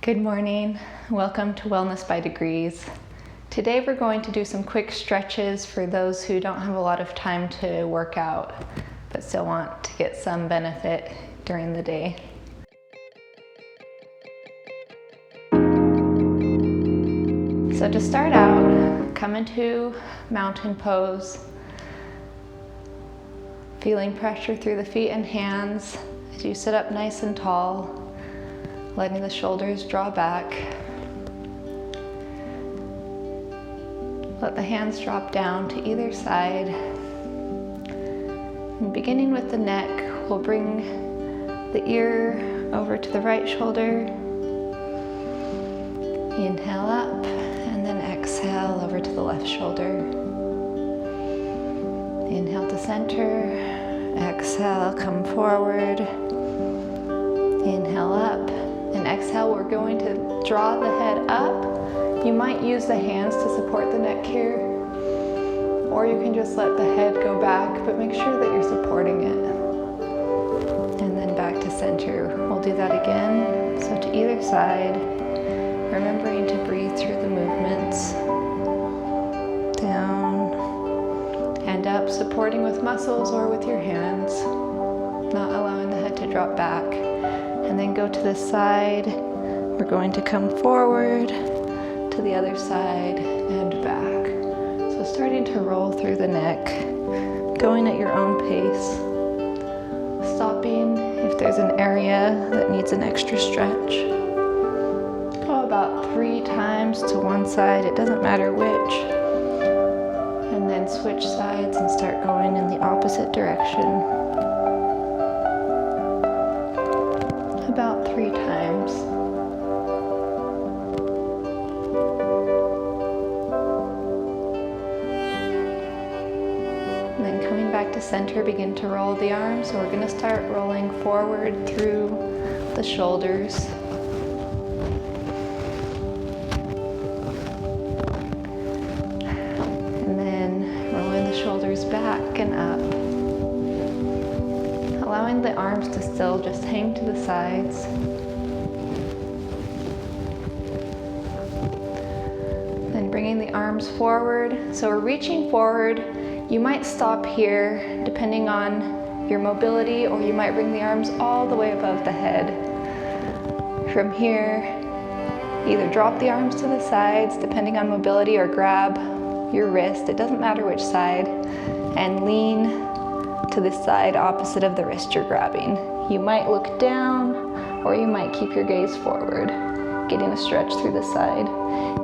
Good morning. Welcome to Wellness by Degrees. Today we're going to do some quick stretches for those who don't have a lot of time to work out but still want to get some benefit during the day. So to start out, come into mountain pose, feeling pressure through the feet and hands as you sit up nice and tall, letting the shoulders draw back. Let the hands drop down to either side. And beginning with the neck, we'll bring the ear over to the right shoulder. Inhale up, and then exhale over to the left shoulder. Inhale to center, exhale, come forward. Inhale up. And exhale, we're going to draw the head up. You might use the hands to support the neck here, or you can just let the head go back, but make sure that you're supporting it. And then back to center. We'll do that again. So to either side, remembering to breathe through the movements. Down and up, supporting with muscles or with your hands, not allowing the head to drop back. And then go to this side. We're going to come forward to the other side and back. So starting to roll through the neck, going at your own pace, stopping if there's an area that needs an extra stretch. Go about 3 times to one side, it doesn't matter which. And then switch sides and start going in the opposite direction. About 3 times. And then coming back to center, begin to roll the arms. So we're going to start rolling forward through the shoulders. And then rolling the shoulders back and up. Allowing the arms to still just hang to the sides. Then bringing the arms forward. So we're reaching forward. You might stop here depending on your mobility, or you might bring the arms all the way above the head. From here, either drop the arms to the sides depending on mobility, or grab your wrist, it doesn't matter which side, and lean to the side opposite of the wrist you're grabbing. You might look down, or you might keep your gaze forward, getting a stretch through the side.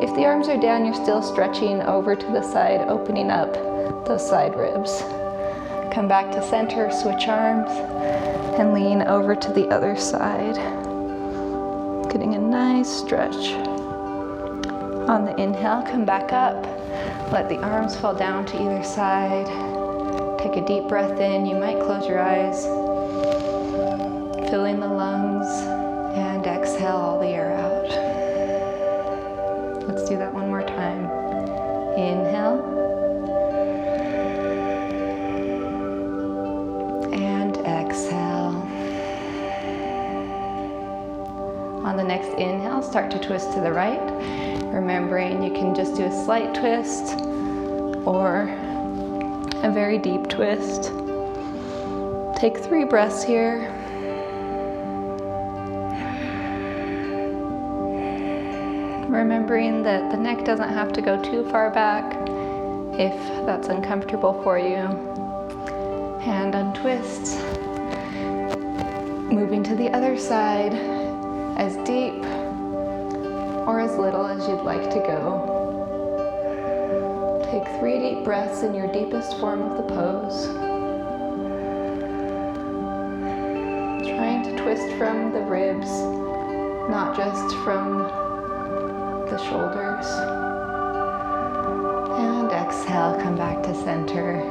If the arms are down, you're still stretching over to the side, opening up those side ribs. Come back to center, switch arms, and lean over to the other side. Getting a nice stretch. On the inhale, come back up. Let the arms fall down to either side. Take a deep breath in. You might close your eyes, filling the lungs, and exhale all the air out. Let's do that one more time. Inhale. And exhale. On the next inhale, start to twist to the right. Remembering you can just do a slight twist or a very deep twist. Take 3 breaths here. Remembering that the neck doesn't have to go too far back if that's uncomfortable for you. Hand untwists. Moving to the other side, as deep or as little as you'd like to go. Take 3 deep breaths in your deepest form of the pose. Trying to twist from the ribs, not just from the shoulders. And exhale, come back to center.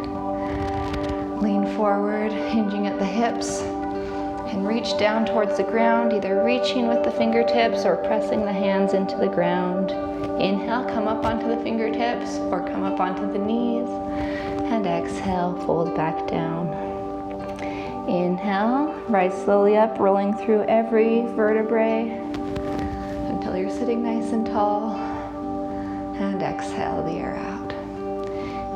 Lean forward, hinging at the hips, and reach down towards the ground, either reaching with the fingertips or pressing the hands into the ground. Inhale, come up onto the fingertips or come up onto the knees, and exhale, fold back down. Inhale, rise slowly up, rolling through every vertebrae sitting nice and tall, and exhale the air out.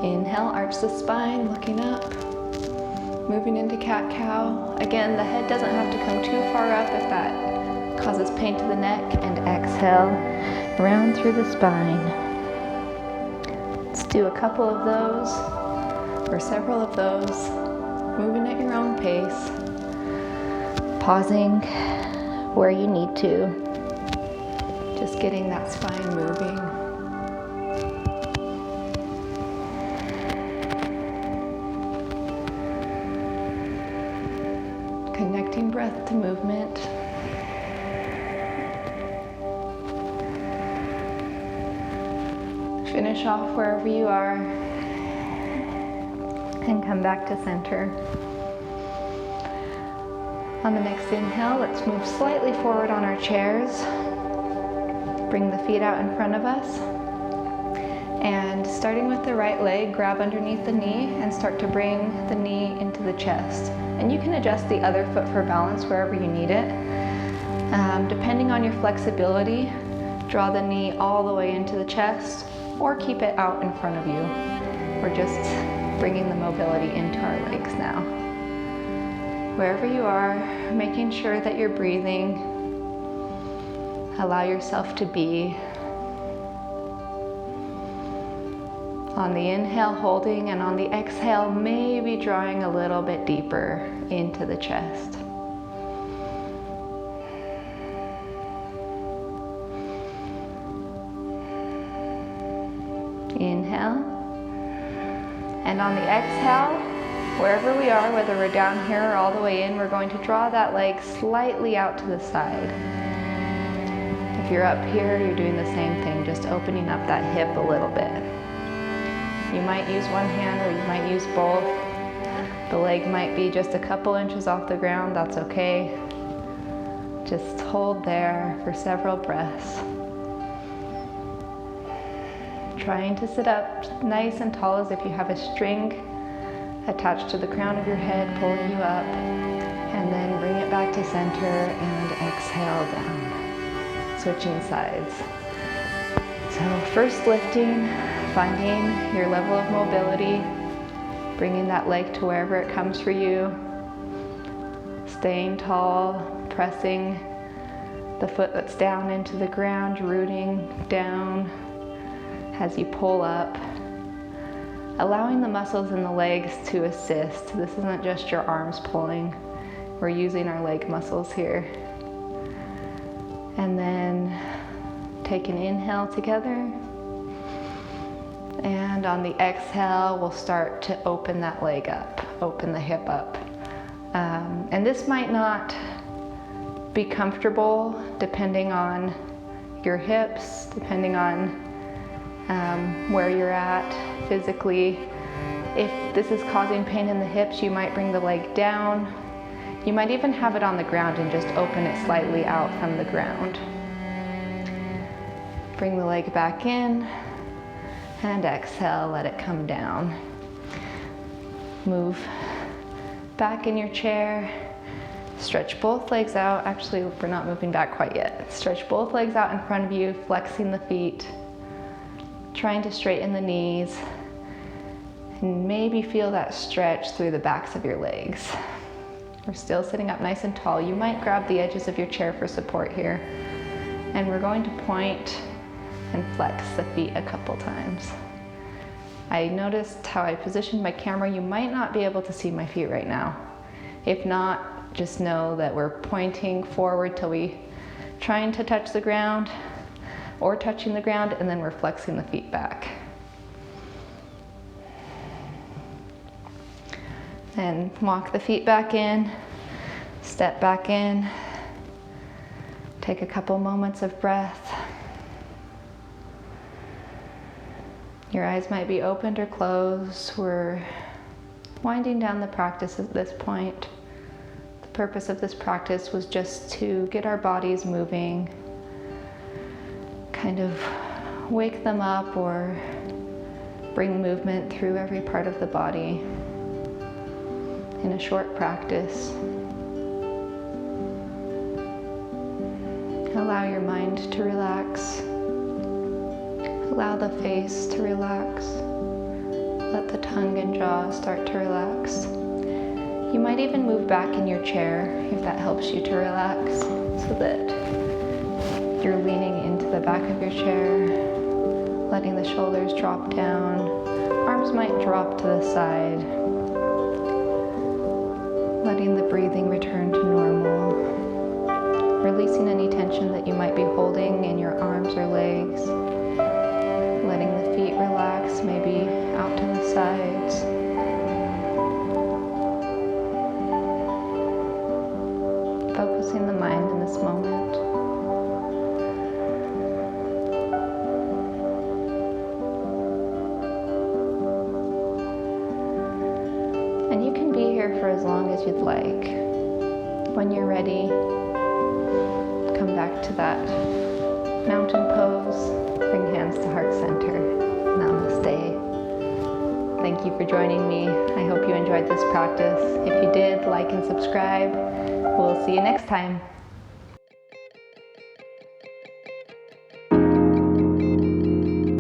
Inhale, arch the spine, looking up, moving into cat-cow. Again, the head doesn't have to come too far up if that causes pain to the neck, and exhale, round through the spine. Let's do a couple of those, or several of those, moving at your own pace, pausing where you need to, just getting that spine moving. Connecting breath to movement. Finish off wherever you are and come back to center. On the next inhale, let's move slightly forward on our chairs. Bring the feet out in front of us. And starting with the right leg, grab underneath the knee and start to bring the knee into the chest. And you can adjust the other foot for balance wherever you need it. Depending on your flexibility, draw the knee all the way into the chest or keep it out in front of you. We're just bringing the mobility into our legs now. Wherever you are, making sure that you're breathing. Allow yourself to be. On the inhale, holding, and on the exhale, maybe drawing a little bit deeper into the chest. Inhale. And on the exhale, wherever we are, whether we're down here or all the way in, we're going to draw that leg slightly out to the side. If you're up here, you're doing the same thing, just opening up that hip a little bit. You might use one hand or you might use both. The leg might be just a couple inches off the ground, that's okay. Just hold there for several breaths. Trying to sit up nice and tall as if you have a string attached to the crown of your head, pulling you up, and then bring it back to center and exhale down. Switching sides. So first lifting, finding your level of mobility, bringing that leg to wherever it comes for you, staying tall, pressing the foot that's down into the ground, rooting down as you pull up, allowing the muscles in the legs to assist. This isn't just your arms pulling, we're using our leg muscles here. And then take an inhale together. And on the exhale, we'll start to open that leg up, open the hip up. And this might not be comfortable depending on your hips, depending on where you're at physically. If this is causing pain in the hips, you might bring the leg down. You might even have it on the ground and just open it slightly out from the ground. Bring the leg back in. And exhale, let it come down. Move back in your chair. Stretch both legs out. Actually, we're not moving back quite yet. Stretch both legs out in front of you, flexing the feet, trying to straighten the knees, and maybe feel that stretch through the backs of your legs. We're still sitting up nice and tall. You might grab the edges of your chair for support here. And we're going to point and flex the feet a couple times. I noticed how I positioned my camera. You might not be able to see my feet right now. If not, just know that we're pointing forward till we trying to touch the ground or touching the ground, and then we're flexing the feet back. And walk the feet back in, step back in, take a couple moments of breath. Your eyes might be opened or closed. We're winding down the practice at this point. The purpose of this practice was just to get our bodies moving, kind of wake them up or bring movement through every part of the body in a short practice. Allow your mind to relax. Allow the face to relax. Let the tongue and jaw start to relax. You might even move back in your chair if that helps you to relax, so that you're leaning into the back of your chair, letting the shoulders drop down. Arms might drop to the side, letting the breathing return to normal, releasing any tension that you might be holding in your arms or legs, letting the feet relax, maybe out to the sides. Focusing the mind in this moment. And you can be here for as long as you'd like. When you're ready, come back to that mountain pose. Bring hands to heart center. Namaste. Thank you for joining me. I hope you enjoyed this practice. If you did, like and subscribe. We'll see you next time.